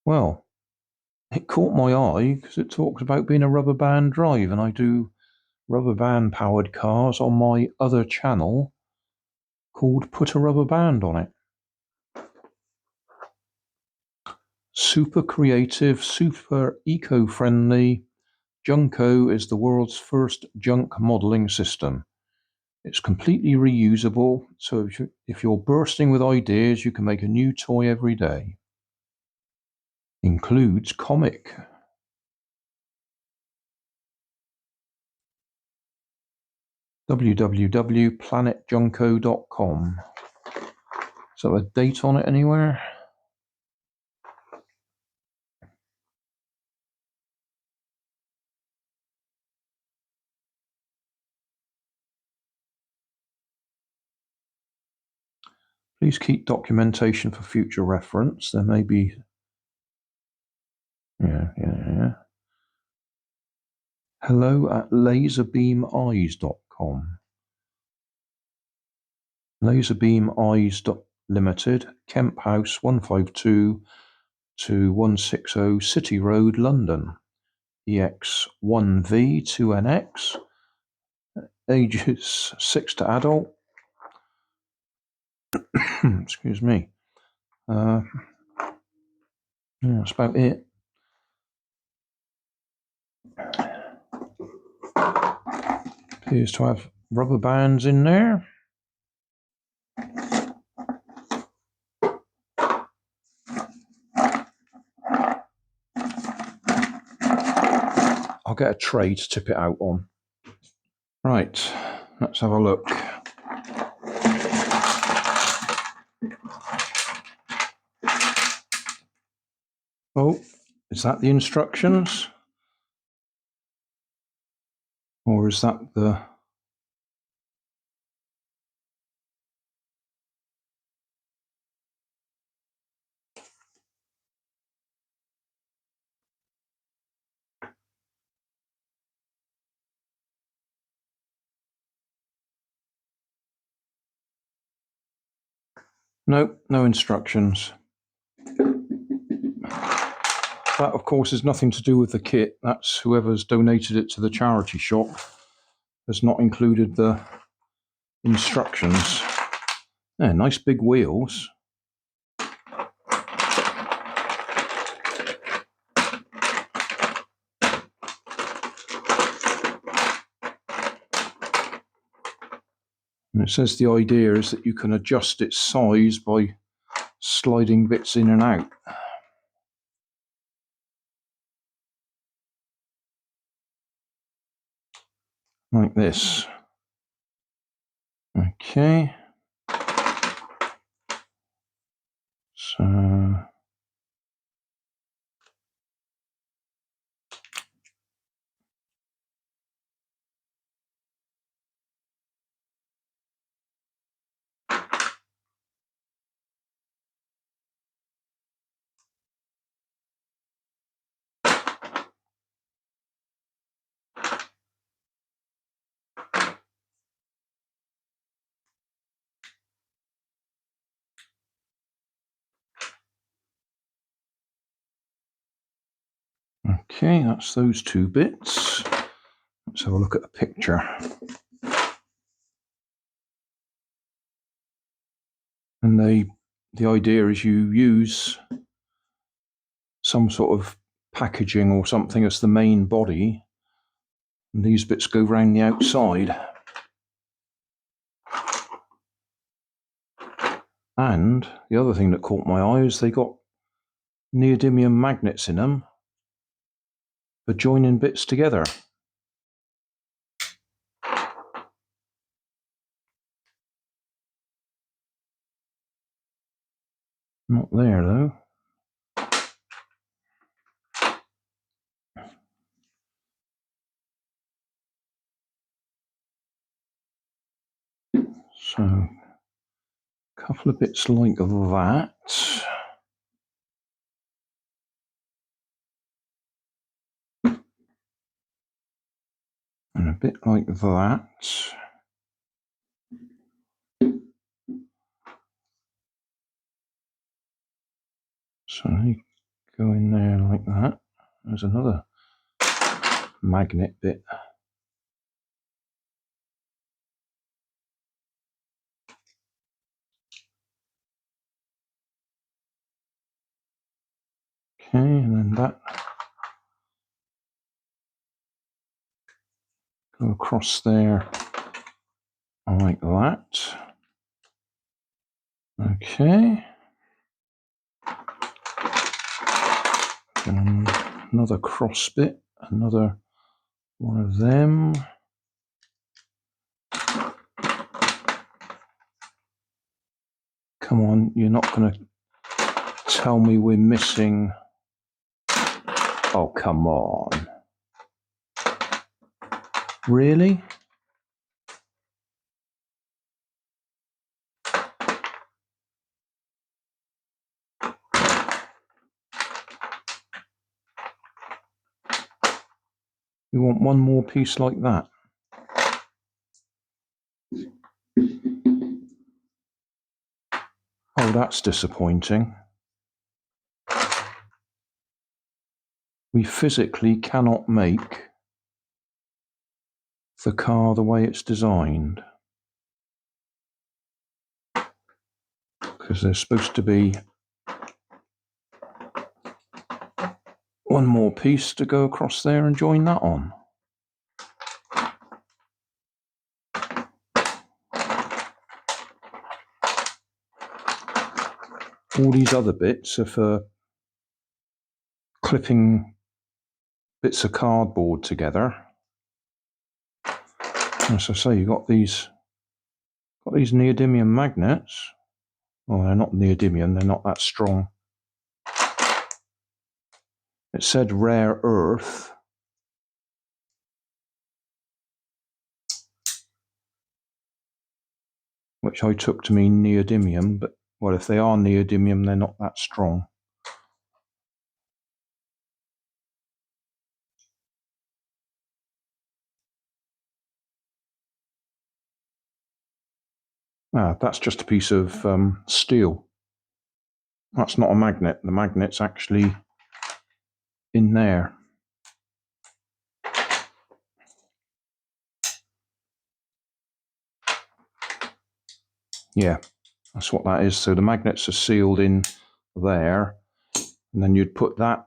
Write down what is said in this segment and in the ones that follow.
Well, it caught my eye because it talks about being a rubber band drive, and I do rubber band powered cars on my other channel called Putarubberbandonit. Super creative, super eco-friendly. Junko is the world's first junk modelling system. It's completely reusable, so if you're bursting with ideas, you can make a new toy every day. Includes comic. www.planetjunko.com. Is there a date on it anywhere? Please keep documentation for future reference. There may be... Yeah. hello@laserbeameyes.com. Laserbeameyes Limited, Kemp House 152 to 160 City Road, London. EX1V 2NX. Ages 6 to adult. Excuse me. Yeah, that's about it. Appears to have rubber bands in there. I'll get a tray to tip it out on. Right, let's have a look. Oh, is that the instructions? Or is that the... Nope, no instructions. That, of course, is nothing to do with the kit. That's whoever's donated it to the charity shop has not included the instructions. Yeah, nice big wheels. And it says the idea is that you can adjust its size by sliding bits in and out. Like this. Okay. So... Okay, that's those two bits. Let's have a look at the picture. And the idea is you use some sort of packaging or something as the main body, and these bits go round the outside. And the other thing that caught my eye is they got neodymium magnets in them for joining bits together. Not there though. So, a couple of bits like that. And a bit like that. So they go in there like that. There's another magnet bit. Okay, and then that go across there like that. Okay. And another cross bit, another one of them. Come on, you're not going to tell me we're missing. Oh, come on. Really? You want one more piece like that? Oh, that's disappointing. We physically cannot make the car the way it's designed, because there's supposed to be one more piece to go across there and join that on. All these other bits are for clipping bits of cardboard together. As I say, you've got these neodymium magnets. Well, they're not neodymium, they're not that strong. It said rare earth. Which I took to mean neodymium, but well, if they are neodymium, they're not that strong. Ah, that's just a piece of steel. That's not a magnet. The magnet's actually in there. Yeah, that's what that is. So the magnets are sealed in there, and then you'd put that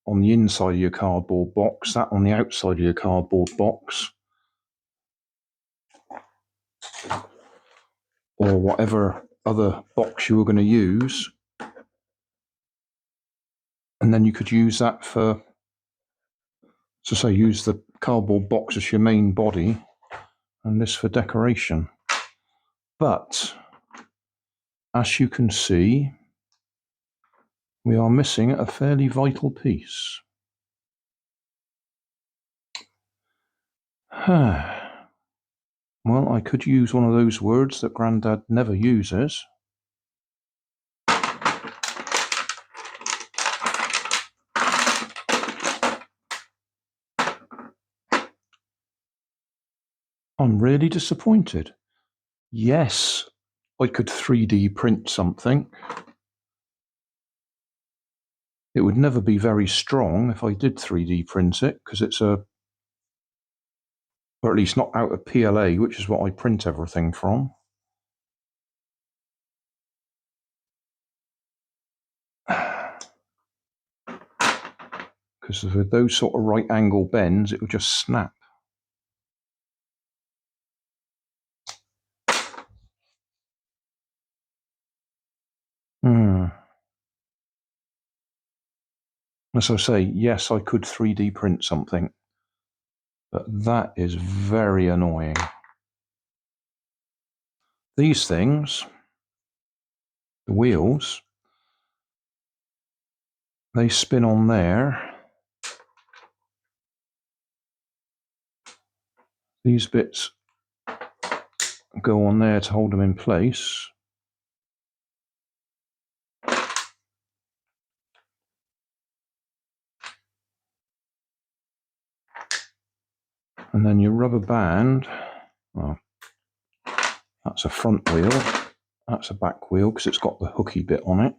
on the inside of your cardboard box, that on the outside of your cardboard box, or whatever other box you were going to use. And then you could use that for, so say, use the cardboard box as your main body, and this for decoration. But as you can see, we are missing a fairly vital piece. Well, I could use one of those words that Grandad never uses. I'm really disappointed. Yes, I could 3D print something. It would never be very strong if I did 3D print it, because it's or at least not out of PLA, which is what I print everything from. Because with those sort of right angle bends, it would just snap. As I say, yes, I could 3D print something, but that is very annoying. These things, the wheels, they spin on there. These bits go on there to hold them in place. And then your rubber band, well, that's a front wheel, that's a back wheel because it's got the hooky bit on it.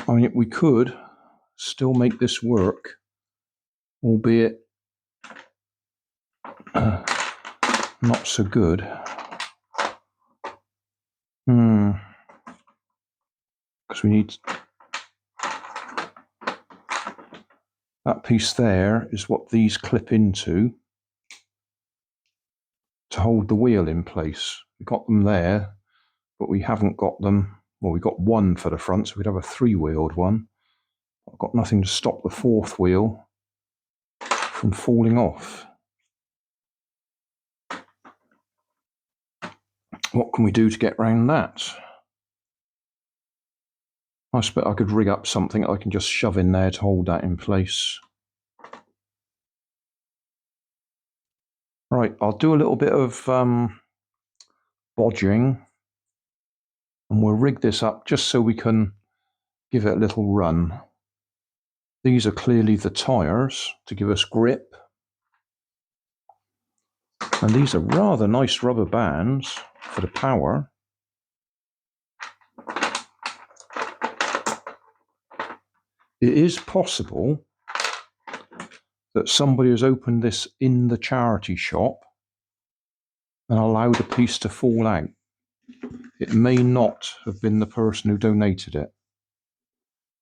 I mean, we could still make this work, albeit not so good. Because we need that piece there is what these clip into to hold the wheel in place. We got them there, but we haven't got them. Well, we got one for the front, so we'd have a three-wheeled one. I've got nothing to stop the fourth wheel from falling off. What can we do to get around that? I expect I could rig up something I can just shove in there to hold that in place. Right, I'll do a little bit of bodging, and we'll rig this up just so we can give it a little run. These are clearly the tyres to give us grip. And these are rather nice rubber bands for the power. It is possible that somebody has opened this in the charity shop and allowed a piece to fall out. It may not have been the person who donated it,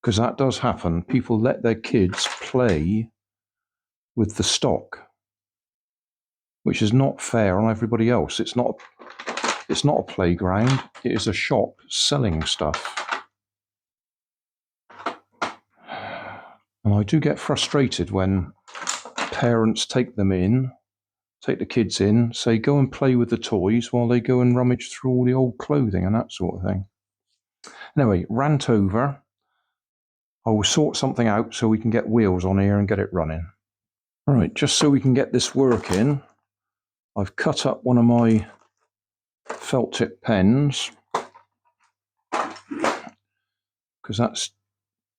because that does happen. People let their kids play with the stock, which is not fair on everybody else. It's not a playground. It is a shop selling stuff. And I do get frustrated when parents take the kids in, say, go and play with the toys while they go and rummage through all the old clothing and that sort of thing. Anyway, rant over. I will sort something out so we can get wheels on here and get it running. All right, just so we can get this working, I've cut up one of my felt tip pens, because that's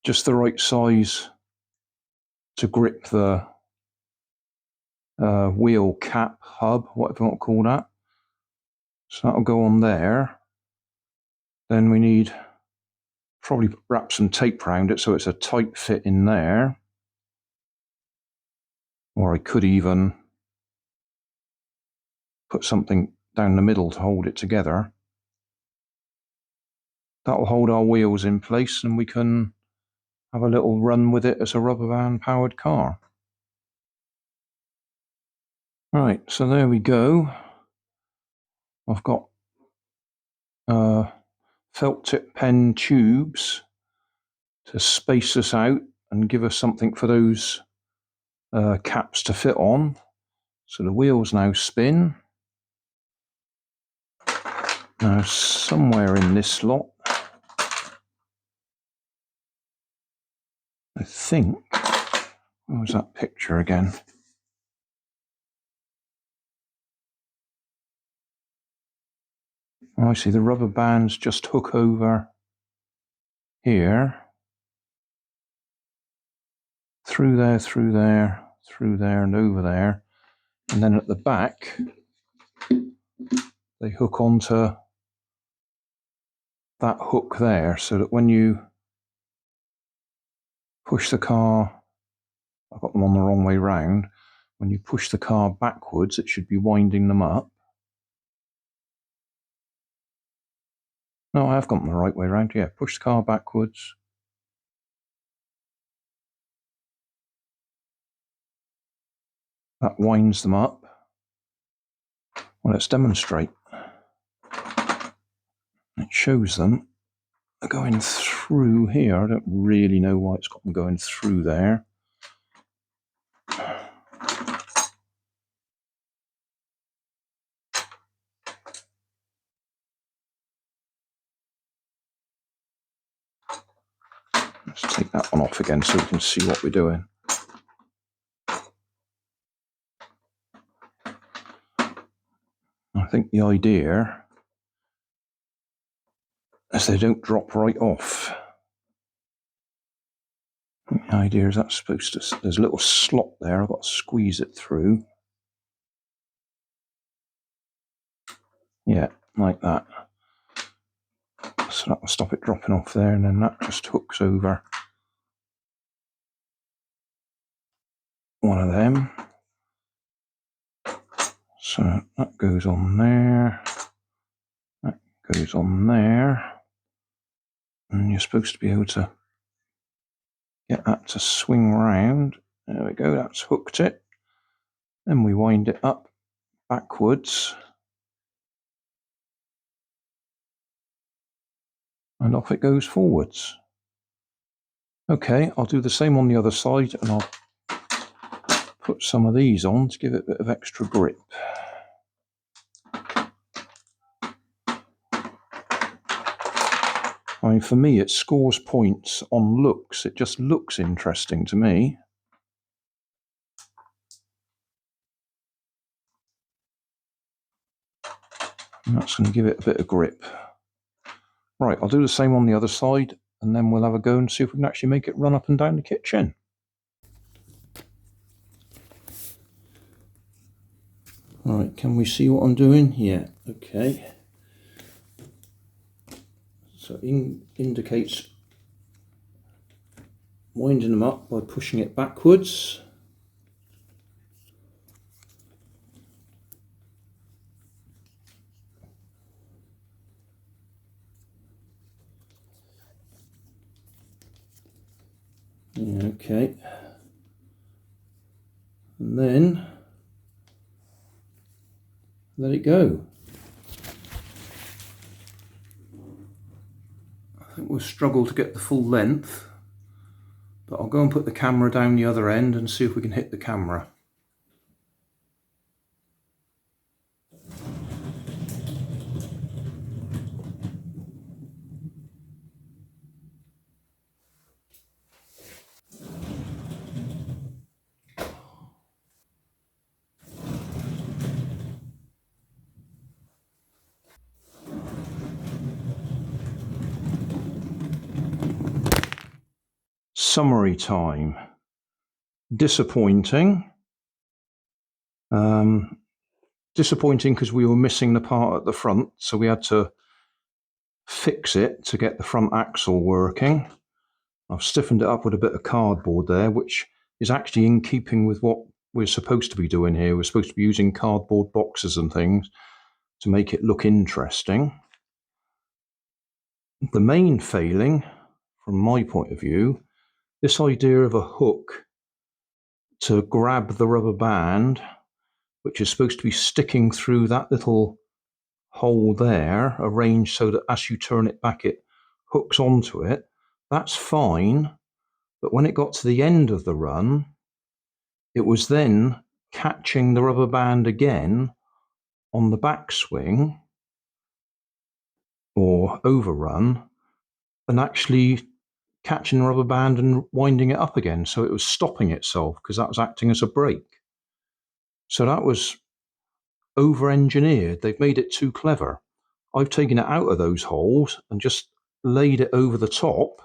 just the right size to grip the wheel cap hub, whatever you want to call that. So that'll go on there. Then we need probably wrap some tape around it so it's a tight fit in there. Or I could even put something down the middle to hold it together. That'll hold our wheels in place and we can have a little run with it as a rubber band powered car. Right, so there we go. I've got felt tip pen tubes to space us out and give us something for those caps to fit on. So the wheels now spin. Now somewhere in this lot, I think, what was that picture again? Oh, I see the rubber bands just hook over here, through there, through there, through there and over there. And then at the back, they hook onto that hook there, so that when you push the car, I've got them on the wrong way round, when you push the car backwards, it should be winding them up. No, I have got them the right way round, yeah. Push the car backwards. That winds them up. Well, let's demonstrate. It shows them going through here. I don't really know why it's got them going through there. Let's take that one off again so we can see what we're doing. I think the idea is they don't drop right off. The idea is that's supposed to, there's a little slot there, I've got to squeeze it through. Yeah, like that. So that will stop it dropping off there, and then that just hooks over one of them. So that goes on there, that goes on there, and you're supposed to be able to get that to swing round. There we go, that's hooked it. Then we wind it up backwards, and off it goes forwards. Okay, I'll do the same on the other side, and I'll put some of these on to give it a bit of extra grip. I mean, for me, it scores points on looks. It just looks interesting to me. And that's going to give it a bit of grip. Right, I'll do the same on the other side, and then we'll have a go and see if we can actually make it run up and down the kitchen. Right, can we see what I'm doing? Yeah, okay. So it indicates winding them up by pushing it backwards. Yeah, okay. And then let it go. I think we'll struggle to get the full length, but I'll go and put the camera down the other end and see if we can hit the camera. Summary time. Disappointing. Disappointing because we were missing the part at the front, so we had to fix it to get the front axle working. I've stiffened it up with a bit of cardboard there, which is actually in keeping with what we're supposed to be doing here. We're supposed to be using cardboard boxes and things to make it look interesting. The main failing, from my point of view, this idea of a hook to grab the rubber band, which is supposed to be sticking through that little hole there, arranged so that as you turn it back, it hooks onto it. That's fine, but when it got to the end of the run, it was then catching the rubber band again on the backswing or overrun, and actually catching the rubber band and winding it up again. So it was stopping itself because that was acting as a brake. So that was over-engineered. They've made it too clever. I've taken it out of those holes and just laid it over the top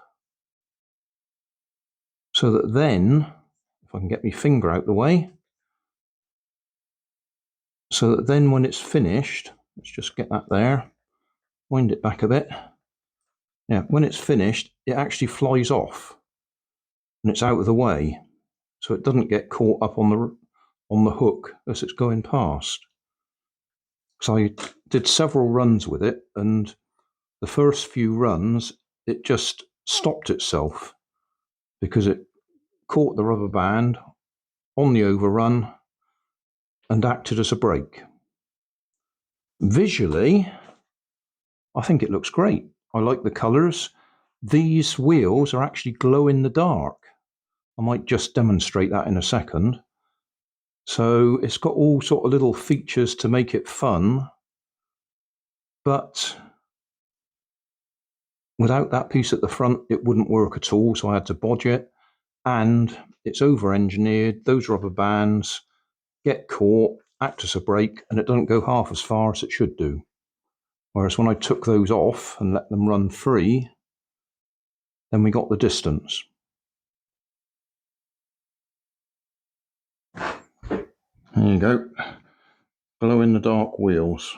so that then, if I can get my finger out the way, so that then when it's finished, let's just get that there, wind it back a bit. Yeah, when it's finished, it actually flies off and it's out of the way, so it doesn't get caught up on the hook as it's going past. So I did several runs with it, and the first few runs, it just stopped itself because it caught the rubber band on the overrun and acted as a brake. Visually, I think it looks great. I like the colours. These wheels are actually glow in the dark. I might just demonstrate that in a second. So it's got all sort of little features to make it fun, but without that piece at the front, it wouldn't work at all, so I had to bodge it. And it's over-engineered. Those rubber bands get caught, act as a brake, and it doesn't go half as far as it should do. Whereas when I took those off and let them run free, then we got the distance. There you go. Glow in the dark wheels.